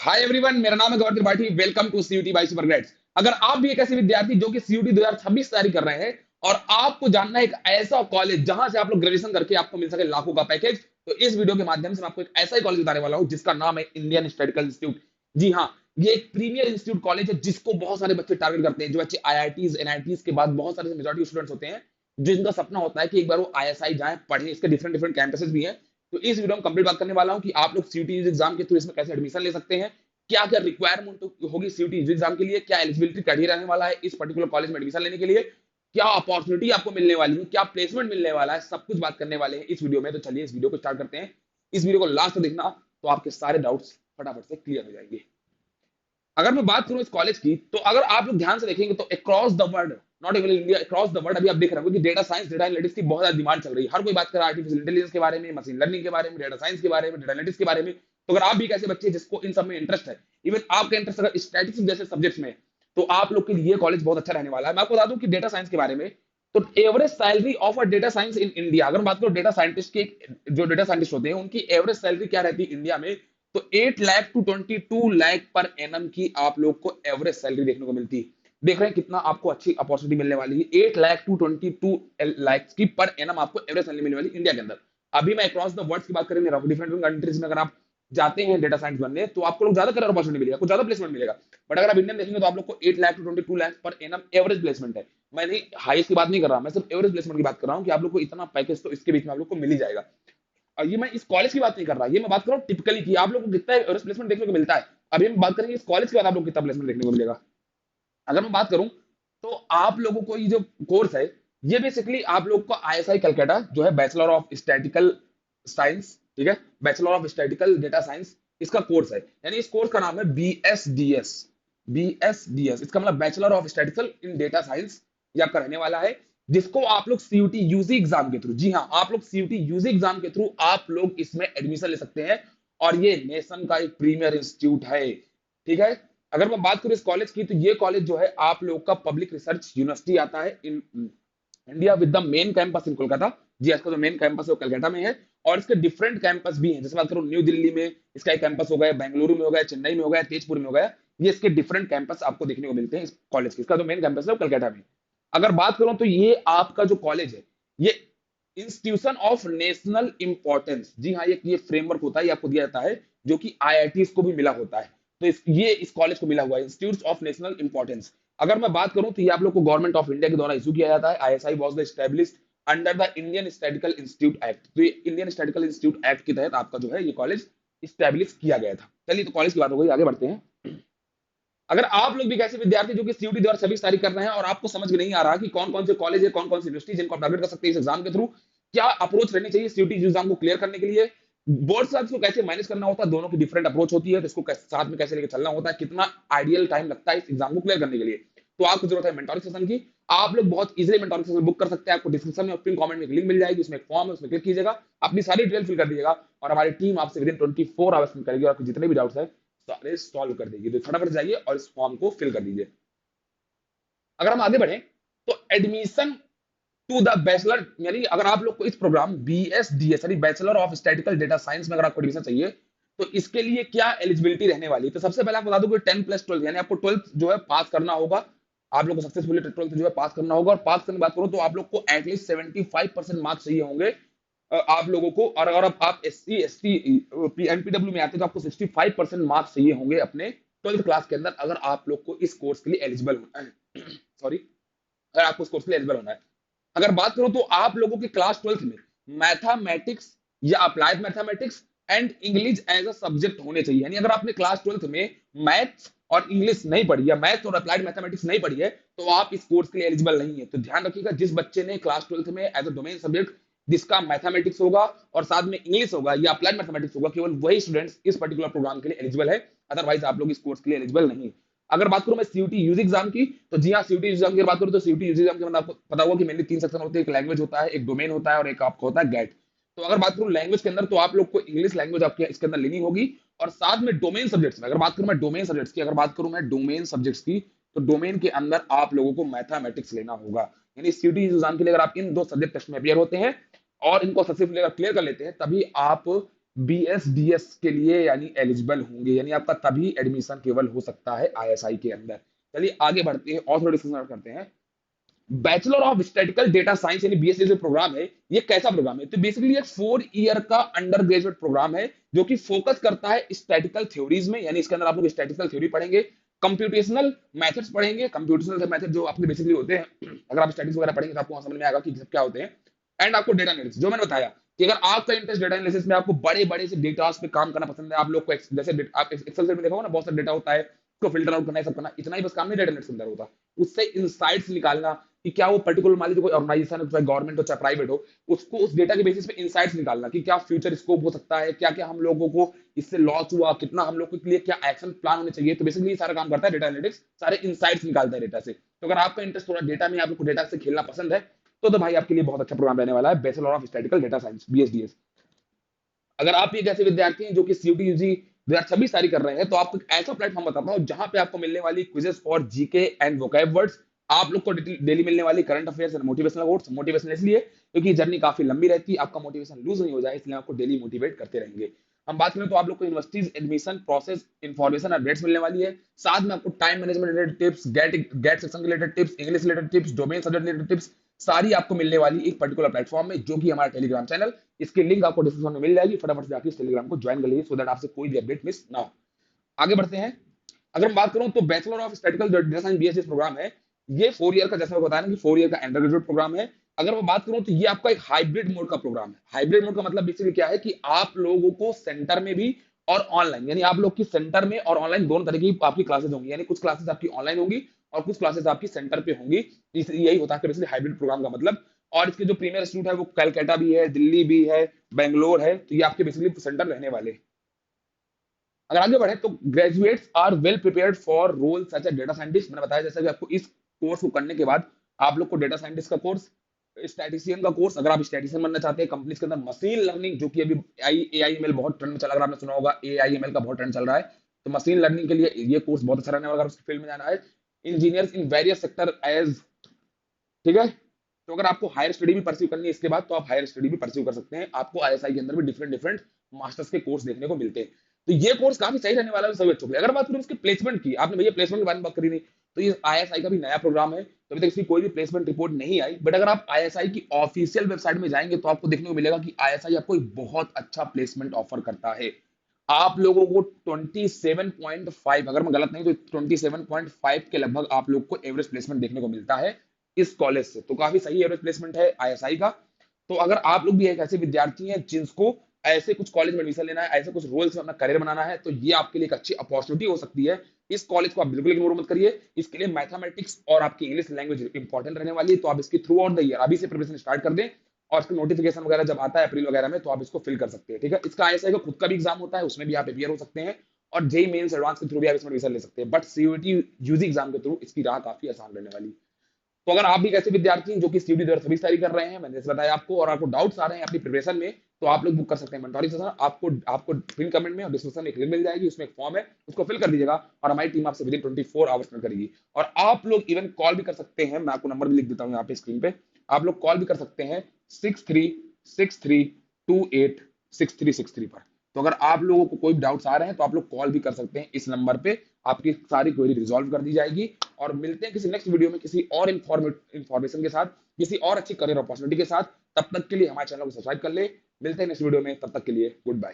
Hi everyone, मेरा नाम है Gaurav Tripathi. Welcome to CUET by SuperGrades. अगर आप भी एक ऐसे विद्यार्थी जो कि सीयूटी 2026 तैयारी कर रहे हैं और आपको जानना है एक ऐसा कॉलेज जहां से आप लोग ग्रेजुएशन करके आपको मिल सके लाखों का पैकेज, तो इस वीडियो के माध्यम से मैं आपको एक ऐसा ही कॉलेज बताने वाला हूं जिसका नाम है इंडियन हिस्टोरिकल इंस्टीट्यूट। जी हाँ, ये एक प्रीमियर इंस्टीट्यूट कॉलेज है जिसको बहुत सारे बच्चे टारगेट करते हैं। जो बच्चे आईआईटीज एनआईटीज के बाद बहुत सारे मेजॉरिटी स्टूडेंट्स होते हैं जिनका सपना होता है कि एक बार वो आईएसआई जाए पढ़े। इसके डिफरेंट डिफरेंट कैंपसेस भी हैं। तो इस वीडियो में कंप्लीट बात करने वाला हूं कि आप लोग सीयूटी एग्जाम के थ्रू इसमें कैसे एडमिशन ले सकते हैं, क्या क्या रिक्वायरमेंट होगी सीयूटी एग्जाम के लिए, क्या एलिजिबिलिटी क्राइटेरिया रहने वाला है इस पर्टिकुलर कॉलेज में एडमिशन लेने के लिए, क्या अपॉर्चुनिटी आपको मिलने वाली है, क्या प्लेसमेंट मिलने वाला है, सब कुछ बात करने वाले हैं इस वीडियो में। तो चलिए इस वीडियो को स्टार्ट करते हैं। इस वीडियो को लास्ट तक देखना, तो आपके सारे डाउट्स फटाफट से क्लियर हो जाएंगे। अगर मैं बात करूं इस कॉलेज की, तो अगर आप लोग ध्यान से देखेंगे तो across the world, not even India, across the world अभी आप देख रहे हो कि डेटा साइंस डेटा एनालिटिक्स की बहुत ज्यादा डिमांड चल रही है। हर कोई बात कर रहा है आर्टिफिशियल इंटेलिजेंस के बारे में, मशीन लर्निंग के बारे में, डेटा साइंस के बारे में, डेटा एनालिटिक्स के बारे में। तो अगर आप भी एक ऐसे बच्चे जिसको इन सब में इंटरेस्ट है, इवन आपका इंटरेस्ट अगर स्टैटिस्टिक्स जैसे सब्जेक्ट्स में, तो आप लोग के लिए ये कॉलेज बहुत अच्छा रहने वाला है। मैं आपको बता दूं कि डेटा साइंस के बारे में, तो average salary of a data science in India, अगर बात करो डेटा साइंटिस्ट की, जो डेटा साइंटिस्ट होते हैं उनकी एवरेज सैलरी क्या रहती है इंडिया में, तो 8 lakh to 22 lakh per annum की आप लोग को एवरेज सैलरी देखने को मिलती है। देख रहे हैं कितना आपको अच्छी अपॉर्चुनिटी मिलने वाली है। 8 लाख टू 22 लाख की पर एनम आपको एवरेज सैलरी मिलने वाली इंडिया के अंदर। अभी मैं अक्रॉस द वर्ल्ड की बात करेंगे, डिफरेंट कंट्रीज में अगर आप जाते हैं डेटा साइंस बनने, तो आपको लोग ज्यादा करियर अपॉर्चुनिटी मिलेगा, कुछ ज्यादा प्लेसमेंट मिलेगा। बट अगर आप इंडियन देखेंगे तो आप लोग को 8 lakh to 22 lakh per annum average placement है। मैं नहीं हाईएस्ट की बात नहीं कर रहा, मैं सिर्फ एवरेज प्लेसमेंट की बात कर रहा हूँ कि आप लोग को इतना पैकेज तो इसके बीच में आप लोग को मिल ही जाएगा। और ये मैं इस कॉलेज की बात नहीं कर रहा, ये मैं बात कर रहा हूँ टिपिकली कि आप लोगों को कितना एवरेज प्लेसमेंट देखने को मिलता है। अभी हम बात करेंगे इस कॉलेज के बाद आप लोग कितना प्लेसमेंट देखने को मिलेगा। अगर मैं बात करूं, तो आप लोगों को ये जो कोर्स है, ये बेसिकली आप लोग को आईएसआई कलकत्ता जो है बैचलर ऑफ स्टैटिकल साइंस, ठीक है, bachelor of statistical data science, इसका कोर्स है। यानी इस कोर्स का नाम है बीएसडीएस। बीएसडीएस इसका मतलब bachelor of statistical in data science, ये आपका रहने वाला है। जिसको आप लोग सीयूटी यूजी एग्जाम के थ्रू, जी हाँ, आप लोग सीयूटी यूजी एग्जाम के थ्रू आप लोग इसमें एडमिशन ले सकते हैं। और ये नेशन का एक प्रीमियर इंस्टीट्यूट है, ठीक है। अगर मैं बात करूं इस कॉलेज की, तो ये कॉलेज जो है आप लोग का पब्लिक रिसर्च यूनिवर्सिटी आता है in India with the main campus in Kolkata. जी, इसका जो मेन कैंपस है वो कलकत्ता में है। और इसके डिफरेंट कैंपस भी हैं। जैसे बात करूं न्यू दिल्ली में इसका एक कैंपस हो गया, बेंगलुरु में हो गया, चेन्नई में हो गया, तेजपुर में हो गया। ये इसके डिफरेंट कैंपस आपको देखने को मिलते हैं इस कॉलेज के। इसका जो मेन कैंपस है वो कलकत्ता में। अगर बात करूं तो ये आपका जो कॉलेज है, ये इंस्टीट्यूशन ऑफ नेशनल इंपॉर्टेंस, जी हाँ, ये फ्रेमवर्क होता है, ये आपको दिया जाता है, जो कि आईआईटी को भी मिला होता है। तो ये इस कॉलेज को मिला हुआ है, इंस्टीट्यूट ऑफ नेशनल इंपॉर्टेंस। अगर मैं बात करूं तो ये आप लोग को गवर्नमेंट ऑफ इंडिया के द्वारा इशू किया जाता है। ISI was the established under the Indian statistical institute act. तो ये इंडियन स्टैटिस्टिकल इंस्टीट्यूट एक्ट के तहत आपका जो है ये कॉलेज स्टैब्लिश किया गया था। चलिए, तो कॉलेज की बात हो गई, आगे बढ़ते हैं। अगर आप लोग भी कैसे विद्यार्थी जो कि सीयूटी 2026 तारीख कर रहे हैं और आपको समझ में नहीं आ रहा कि कौन कौन से कॉलेज है, कौन कौन सी यूनिवर्सिटी जिनको आप टारगेट कर सकते हैं इस एग्जाम के थ्रू, क्या अप्रोच रहनी चाहिए सीयूटी एग्जाम को क्लियर करने के लिए, बोर्ड साथ को कैसे मैनेज करना होता है, दोनों की डिफरेंट अप्रोच होती है, तो इसको साथ में कैसे लेकर चलना होता है, कितना आइडियल टाइम लगता है इस एग्जाम को क्लियर करने के लिए, तो आपको जरूरत है मेंटोरिंग सेशन की। आप लोग बहुत इजीली मेंटोरिंग सेशन बुक कर सकते हैं। आपको डिस्क्रिप्शन में पिन कमेंट में एक लिंक मिल जाएगी, उसमें एक फॉर्म है, उसमें क्लिक कीजिएगा, अपनी सारी डिटेल फिल कर दीजिएगा और हमारी टीम आपसे विद इन 24 आवर्स में करेगी और जितने भी डाउट्स है सारे सॉल्व कर देगी। तो फटाफट जाइए और इस फॉर्म को फिल कर दीजिए। अगर हम आगे बढ़े, तो एडमिशन टू द बैचलर, यानी अगर आप लोग को इस प्रोग्राम बीएसडीएस यानी bachelor of statistical data science में अगर आपको एडमिशन चाहिए, तो इसके लिए क्या एलिजिबिलिटी रहने वाली है। तो सबसे पहले आपको बता दूं कि 10+12 यानी आपको 12th जो है पास करना होगा। आप लोग को सक्सेसफुली 12th जो है पास करना होगा। और पास करने की बात करूं तो आप लोग को एटलीस्ट 75% मार्क्स चाहिए होंगे आप लोगों को। और अगर आप एससी एसटी एनपीडब्ल्यू में आते हैं तो आपको 65% मार्क्स चाहिए होंगे अपने 12th क्लास के अंदर, अगर आप लोग को इस कोर्स के लिए एलिजिबल होना है। सॉरी, अगर आपको इस कोर्स के लिए एलिजिबल होना है। अगर बात करूं तो आप लोगों की क्लास 12th में मैथमेटिक्स या applied mathematics and English as a subject होने चाहिए। यानी अगर आपने क्लास 12th में मैथ्स और इंग्लिश नहीं पढ़ी है, मैथ्स और अप्लाइड मैथमेटिक्स नहीं पढ़ी है, तो आप इस कोर्स के लिए एलिजिबल नहीं है। तो ध्यान रखिएगा, जिस बच्चे ने क्लास 12th में एज अ डोमेन सब्जेक्ट जिसका मैथमेटिक्स होगा और साथ में इंग्लिश होगा या अप्लाइड मैथमेटिक्स होगा, केवल वही स्टूडेंट्स इस पर्टिकुलर प्रोग्राम के लिए एलिजिबल है। अदरवाइज आप लोग इस कोर्स के लिए एलिजिबल नहीं। अगर बात करूं मैं सीयूटी यूजी एग्जाम की, तो जी हाँ, सीयूटी एग्जाम की बात करूं तो सीयूटी यूजी एग्जाम के मतलब आपको पता होगा कि मेनली 3 सेक्शन होते हैं, एक लैंग्वेज होता है, एक डोमेन होता है और एक आपका होता है गेट। तो अगर बात करूं लैंग्वेज के अंदर, तो आप लोग को इंग्लिश लैंग्वेज आपके इसके अंदर लेनी होगी। और साथ में डोमेन सब्जेक्ट्स में अगर बात करूं मैं डोमेन सब्जेक्ट्स की, अगर बात करूं मैं डोमेन सब्जेक्ट्स की, तो डोमेन के अंदर आप लोगों को मैथमेटिक्स लेना होगा। यानी सीयूटी एग्जाम के लिए अगर आप इन दो सब्जेक्ट टेस्ट में अपियर होते हैं और इनको सक्सेसफुली क्लियर कर लेते हैं, तभी आप बीएसडीएस के लिए यानी एलिजिबल होंगे, यानी आपका तभी एडमिशन केवल हो सकता है आईएसआई के अंदर। चलिए आगे बढ़ते हैं और थोड़ा डिस्कशन करते हैं। Bachelor of statistical data science यानी बीएससी जो प्रोग्राम है, ये कैसा प्रोग्राम है? तो बेसिकली एक 4 ईयर का अंडर ग्रेजुएट प्रोग्राम है जो कि फोकस करता है स्टैटिकल थ्योरीज में, यानी इसके अंदर आप लोग स्टैटिकल थ्योरी पढ़ेंगे, कंप्यूटेशनल मेथड्स पढ़ेंगे। कंप्यूटेशनल मेथड जो आपके बेसिकली होते हैं, अगर आप स्टैटिक्स वगैरह पढ़ेंगे तो आपको समझ में आएगा कि सब क्या होते हैं। एंड आपको डेटा एनालिसिस, जो मैंने बताया कि अगर आपका इंटरेस्ट डेटा एनालिसिस में, आपको बड़े बड़े से डेटास पे काम करना पसंद है, आप लोग को जैसे आप एक्सेल में देखा होगा ना, बहुत सारा डेटा होता है, उसको फिल्टर आउट करना है, सब करना, इतना ही बस काम नहीं डेटा एनालिसिस के अंदर होता। उससे इंसाइट्स निकालना कि क्या वो पर्टिकुलर मान लीजिए कोई ऑर्गेनाइजेशन हो, चाहे गवर्नमेंट हो चाहे प्राइवेट हो, उसको उस डेटा के बेसिस पे इंसाइट्स निकालना कि क्या फ्यूचर स्कोप हो सकता है, क्या क्या हम लोगों को इससे लॉस हुआ, कितना हम लोग के लिए क्या एक्शन प्लान होने चाहिए। तो बेसिकली सारा काम करता है डेटा एनालिटिक्स, सारे इंसाइट्स निकालता है डेटा से। तो अगर आपका इंटरेस्ट थोड़ा डेटा में, आप लोग को डेटा से खेलना पसंद है, तो भाई आपके लिए बहुत अच्छा प्रोग्राम रहने वाला है, bachelor of statistical data science BSDS. अगर आप एक ऐसे विद्यार्थी हैं जो कि सीयूटी यूजी 2026 तैयारी कर रहे हैं, तो आपको एक ऐसा प्लेटफॉर्म बताता हूं जहां पे आपको मिलने वाली quizzes for GK and vocab words, आप लोग को डेली मिलने वाली current affairs and motivational quotes. Motivational इसलिए क्योंकि जर्नी काफी लंबी रहती है, आपका मोटिवेशन लूज नहीं हो जाए, इसलिए आपको डेली मोटिवेट करते रहेंगे। हम बात करें तो आप लोग को universities admission process information updates मिलने वाली है, साथ में आपको time management related tips, GATE section related tips, English related tips, domain subject related tips, सारी आपको मिलने वाली एक पर्टिकुलर प्लेटफॉर्म में, जो कि हमारा टेलीग्राम चैनल। इसकी लिंक आपको डिस्क्रिप्शन में मिल जाएगी, फटाफट से आके इस टेलीग्राम को ज्वाइन कर लीजिए, सो दैट आपसे कोई भी अपडेट मिस ना हो। आगे बढ़ते हैं। अगर मैं बात करूं तो bachelor of statistical data science BSc program है, ये 4 ईयर का, जैसा मैं बताया ना कि 4 ईयर का अंडर ग्रेजुएट प्रोग्राम है। अगर मैं बात करूं तो ये आपका एक हाइब्रिड मोड का प्रोग्राम है। हाइब्रिड मोड का मतलब बेसिकली क्या है कि आप लोगों को सेंटर में भी और ऑनलाइन, यानी आप लोग की सेंटर में और ऑनलाइन दोनों तरह की आपकी क्लासेस होंगी, यानी कुछ क्लासेस आपकी ऑनलाइन होंगी और कुछ क्लासेस आपकी सेंटर पे होंगी। यही होता है बेसिकली हाइब्रिड प्रोग्राम का मतलब। और इसके जो प्रीमियर इंस्टीट्यूट है वो कलकत्ता भी है, दिल्ली भी है, बेंगलोर है, तो ये आपके बेसिकली सेंटर रहने वाले। अगर आगे बढ़े तो graduates are well prepared for role such as data scientist. मैंने बताया जैसा कि आपको इस कोर्स को करने के बाद आप लोग को डेटा साइंटिस्ट का कोर्स, स्टैटिस्टिशियन का कोर्स, अगर आप स्टैटिस्टिशियन बनना चाहते हैं कंपनीज के अंदर, मशीन लर्निंग जो कि अभी एआईएमएल बहुत ट्रेंड में चला, अगर आपने सुना होगा एआईएमएल का बहुत ट्रेंड चल रहा है, तो मशीन लर्निंग के लिए ये कोर्स बहुत अच्छा रहने वाला, अगर उस फील्ड में जाना है। Engineers in various sector as, ठीक है। तो अगर आपको हायर स्टडी भी परस्यू करनी है इसके बाद, तो आप हायर स्टडी भी परस्यू कर सकते हैं। आपको आईएसआई के अंदर भी डिफरेंट डिफरेंट मास्टर्स के कोर्स देखने को मिलते हैं। तो ये कोर्स काफी सही रहने वाला है सभी बच्चों के लिए। अगर बात करें इसके प्लेसमेंट की, आपने भैया प्लेसमेंट के बारे में बात करी नहीं, तो ये आईएसआई का भी नया प्रोग्राम है, तो अभी तक इसकी कोई भी प्लेसमेंट रिपोर्ट नहीं आई। बट अगर आप आईएसआई की ऑफिशियल वेबसाइट में जाएंगे तो आपको देखने को मिलेगा कि आईएसआई आपको एक बहुत अच्छा प्लेसमेंट ऑफर करता है। आप लोगों को 27.5, अगर मैं गलत नहीं तो 27.5 के लगभग आप लोग को एवरेज प्लेसमेंट देखने को मिलता है इस कॉलेज से। तो काफी सही एवरेज प्लेसमेंट है आईएसआई का। तो अगर आप लोग भी एक ऐसे विद्यार्थी हैं जिसको ऐसे कुछ कॉलेज में एडमिशन लेना है, ऐसे कुछ रोल्स में अपना करियर बनाना है, तो ये आपके लिए एक अच्छी अपॉर्चुनिटी हो सकती है। इस कॉलेज को आप बिल्कुल इग्नोर मत करिए। इसके लिए मैथमेटिक्स और आपकी इंग्लिश लैंग्वेज इंपॉर्टेंट रहने वाली है, तो आप इसकी थ्रू आउट द ईयर अभी से प्रिपरेशन स्टार्ट कर दें, और इसका नोटिफिकेशन वगैरह जब आता है अप्रैल वगैरह में, तो आप इसको फिल कर सकते हैं, ठीक है। इसका आईएसआई का खुद का भी एग्जाम होता है, उसमें भी आप अपियर हो सकते हैं, और जेई मेंस एडवांस के थ्रू भी आप इसमें एडमिशन ले सकते हैं। बट सीयूटी यूजी एग्जाम के थ्रू इसकी राह काफी आसान रहने वाली। तो अगर आप भी ऐसे विद्यार्थी हैं जो कि सीयूटी 2026 तैयारी कर रहे हैं, मैंने जैसे बताया आपको, और आपको डाउट्स आ रहे हैं अपनी प्रिपरेशन में, तो आप लोग बुक कर सकते हैं मेंटोरिंग सेशन। आपको आपको पिन कमेंट में और डिस्क्रिप्शन में एक लिंक मिल जाएगी, उसमें एक फॉर्म है, उसको फिल कर दीजिएगा और हमारी टीम आपसे विद इन 24 आवर्स में करेगी। और आप लोग इवन कॉल भी कर सकते हैं, मैं आपको नंबर भी लिख देता हूँ यहाँ पे स्क्रीन पे, आप लोग कॉल भी कर सकते हैं 6363286363 पर। तो अगर आप लोगों को कोई डाउट्स आ रहे हैं तो आप लोग कॉल भी कर सकते हैं इस नंबर पे, आपकी सारी क्वेरी रिजॉल्व कर दी जाएगी। और मिलते हैं किसी नेक्स्ट वीडियो में किसी और इंफॉर्मेशन के साथ, किसी और अच्छी करियर अपॉर्चुनिटी के साथ। तब तक के लिए हमारे चैनल को सब्सक्राइब कर ले। मिलते हैं नेक्स्ट वीडियो में, तब तक के लिए गुड बाय।